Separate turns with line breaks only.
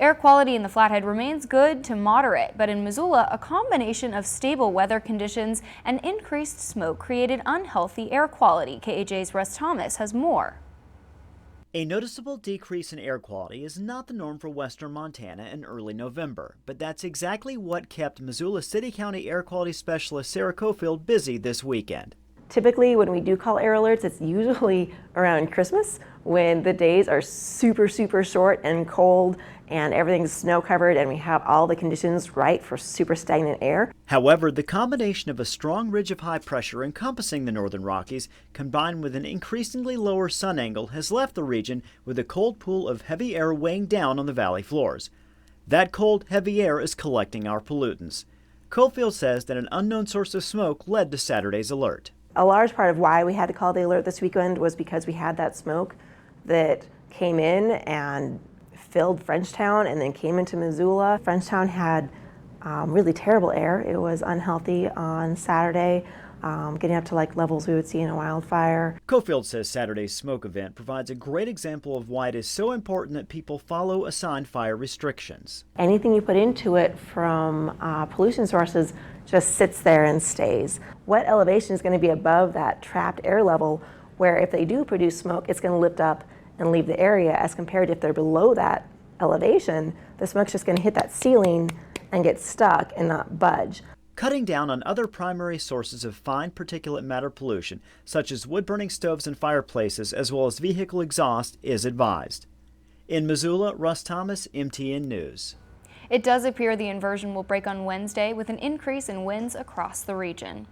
Air quality in the Flathead remains good to moderate, but in Missoula, a combination of stable weather conditions and increased smoke created unhealthy air quality. KAJ's Russ Thomas has more.
A noticeable decrease in air quality is not the norm for western Montana in early November, but that's exactly what kept Missoula City County Air Quality Specialist Sarah Cofield busy this weekend.
Typically, when we do call air alerts, it's usually around Christmas when the days are super short and cold and everything's snow covered and we have all the conditions right for super stagnant air.
However, the combination of a strong ridge of high pressure encompassing the northern Rockies combined with an increasingly lower sun angle has left the region with a cold pool of heavy air weighing down on the valley floors. That cold, heavy air is collecting our pollutants. Cofield says that an unknown source of smoke led to Saturday's alert.
A large part of why we had to call the alert this weekend was because we had that smoke that came in and filled Frenchtown and then came into Missoula. Frenchtown had really terrible air. It was unhealthy on Saturday, getting up to like levels we would see in a wildfire.
Cofield says Saturday's smoke event provides a great example of why it is so important that people follow assigned fire restrictions.
Anything you put into it from pollution sources just sits there and stays. What elevation is going to be above that trapped air level where if they do produce smoke, it's going to lift up and leave the area, as compared to if they're below that elevation, the smoke's just going to hit that ceiling and get stuck and not budge.
Cutting down on other primary sources of fine particulate matter pollution, such as wood-burning stoves and fireplaces, as well as vehicle exhaust, is advised. In Missoula, Russ Thomas, MTN News.
It does appear the inversion will break on Wednesday with an increase in winds across the region.